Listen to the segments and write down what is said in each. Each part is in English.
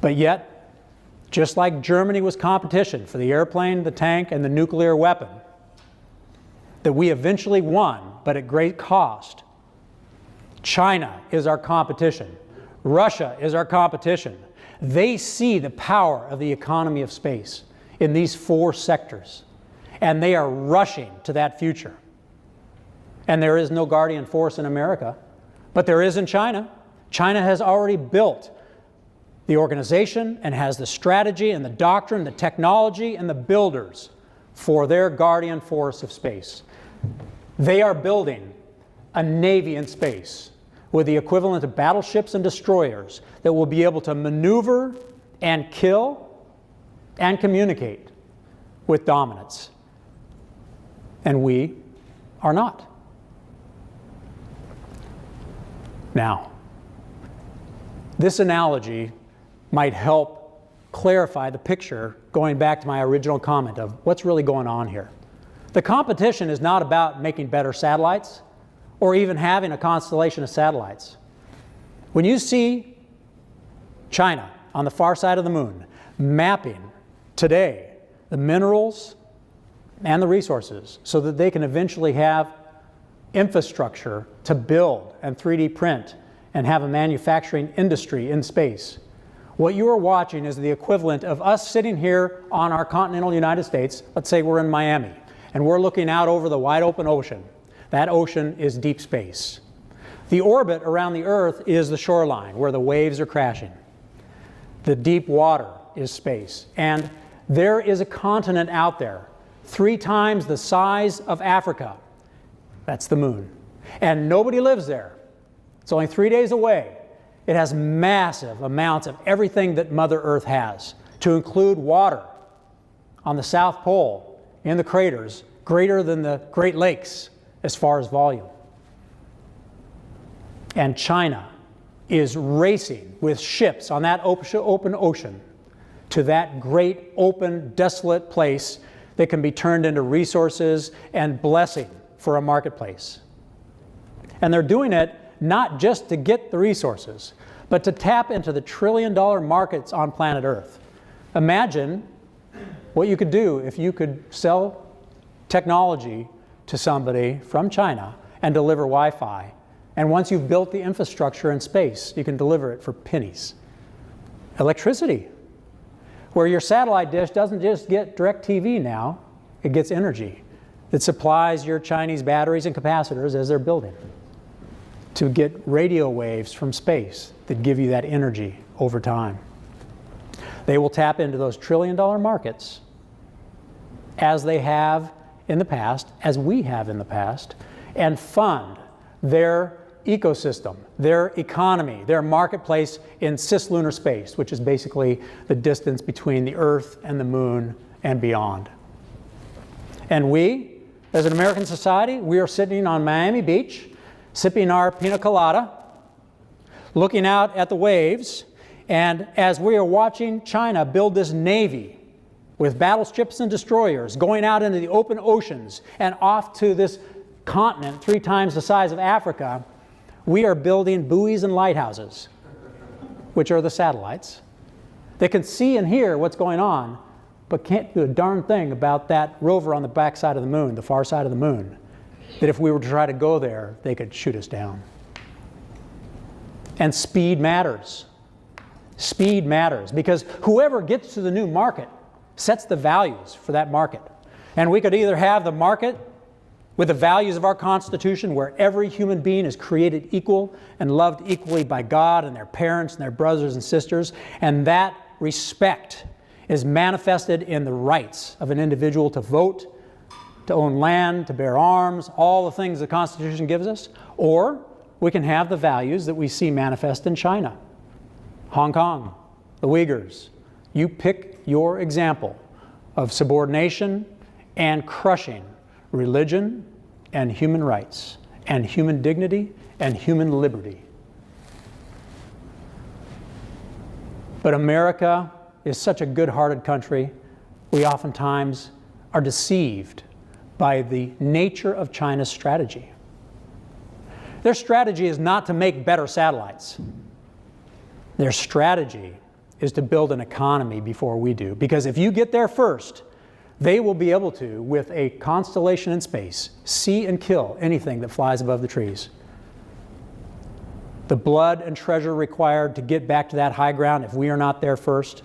But yet, just like Germany was competition for the airplane, the tank, and the nuclear weapon, that we eventually won, but at great cost, China is our competition. Russia is our competition. They see the power of the economy of space in these 4 sectors, and they are rushing to that future. And there is no guardian force in America, but there is in China. China has already built the organization and has the strategy and the doctrine, the technology, and the builders for their guardian force of space. They are building a navy in space with the equivalent of battleships and destroyers that will be able to maneuver and kill and communicate with dominance. And we are not. Now, this analogy might help clarify the picture, going back to my original comment of what's really going on here. The competition is not about making better satellites or even having a constellation of satellites. When you see China on the far side of the moon mapping today the minerals and the resources so that they can eventually have infrastructure to build and 3D print and have a manufacturing industry in space, what you are watching is the equivalent of us sitting here on our continental United States. Let's say we're in Miami and we're looking out over the wide open ocean. That ocean is deep space. The orbit around the Earth is the shoreline where the waves are crashing. The deep water is space. And there is a continent out there 3 times the size of Africa. That's the moon. And nobody lives there. It's only 3 days away. It has massive amounts of everything that Mother Earth has, to include water on the South Pole in the craters, greater than the Great Lakes as far as volume. And China is racing with ships on that open ocean to that great, open, desolate place that can be turned into resources and blessing for a marketplace. And they're doing it not just to get the resources, but to tap into the trillion-dollar markets on planet Earth. Imagine what you could do if you could sell technology to somebody from China and deliver Wi-Fi. And once you've built the infrastructure in space, you can deliver it for pennies. Electricity, where your satellite dish doesn't just get DirecTV now, it gets energy that supplies your Chinese batteries and capacitors as they're building to get radio waves from space that give you that energy over time. They will tap into those trillion-dollar markets as they have in the past, as we have in the past, and fund their ecosystem, their economy, their marketplace in cislunar space, which is basically the distance between the Earth and the Moon and beyond. And we, as an American society, we are sitting on Miami Beach, sipping our pina colada, looking out at the waves, and as we are watching China build this navy with battleships and destroyers going out into the open oceans and off to this continent 3 times the size of Africa, we are building buoys and lighthouses, which are the satellites. They can see and hear what's going on, but can't do a darn thing about that rover on the back side of the moon, the far side of the moon, that if we were to try to go there, they could shoot us down. And speed matters. Speed matters, because whoever gets to the new market sets the values for that market. And we could either have the market with the values of our Constitution, where every human being is created equal and loved equally by God and their parents and their brothers and sisters, and that respect is manifested in the rights of an individual to vote, to own land, to bear arms, all the things the Constitution gives us. Or we can have the values that we see manifest in China, Hong Kong, the Uyghurs. You pick your example of subordination and crushing religion and human rights and human dignity and human liberty. But America is such a good-hearted country, we oftentimes are deceived by the nature of China's strategy. Their strategy is not to make better satellites. Their strategy is to build an economy before we do. Because if you get there first, they will be able to, with a constellation in space, see and kill anything that flies above the trees. The blood and treasure required to get back to that high ground, if we are not there first,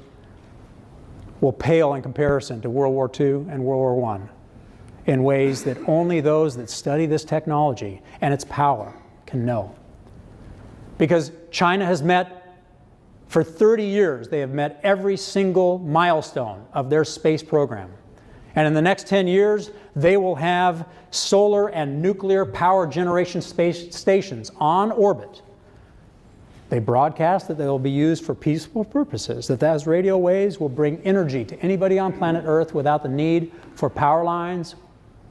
will pale in comparison to World War II and World War I in ways that only those that study this technology and its power can know. Because China has met, for 30 years, they have met every single milestone of their space program. And in the next 10 years, they will have solar and nuclear power generation space stations on orbit. They broadcast that they will be used for peaceful purposes, that those radio waves will bring energy to anybody on planet Earth without the need for power lines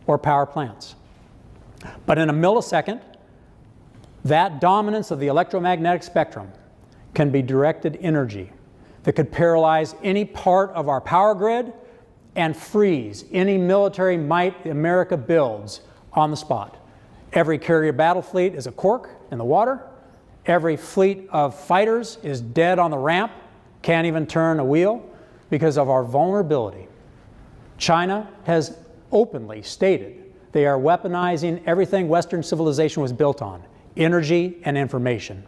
or power plants. But in a millisecond, that dominance of the electromagnetic spectrum can be directed energy that could paralyze any part of our power grid and freeze any military might America builds on the spot. Every carrier battle fleet is a cork in the water. Every fleet of fighters is dead on the ramp, can't even turn a wheel because of our vulnerability. China has openly stated they are weaponizing everything Western civilization was built on, energy and information.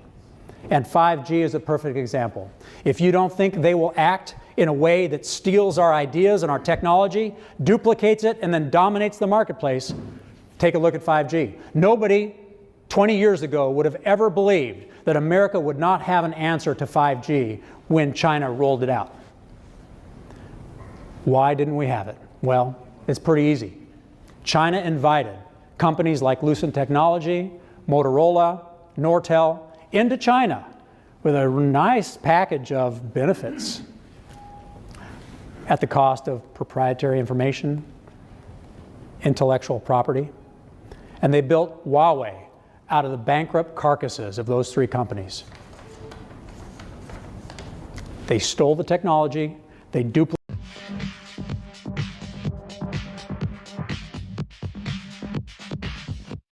And 5G is a perfect example. If you don't think they will act in a way that steals our ideas and our technology, duplicates it, and then dominates the marketplace, take a look at 5G. Nobody 20 years ago would have ever believed that America would not have an answer to 5G when China rolled it out. Why didn't we have it? Well, it's pretty easy. China invited companies like Lucent Technology, Motorola, Nortel into China with a nice package of benefits at the cost of proprietary information, intellectual property. And they built Huawei out of the bankrupt carcasses of those three companies. They stole the technology, they duplicated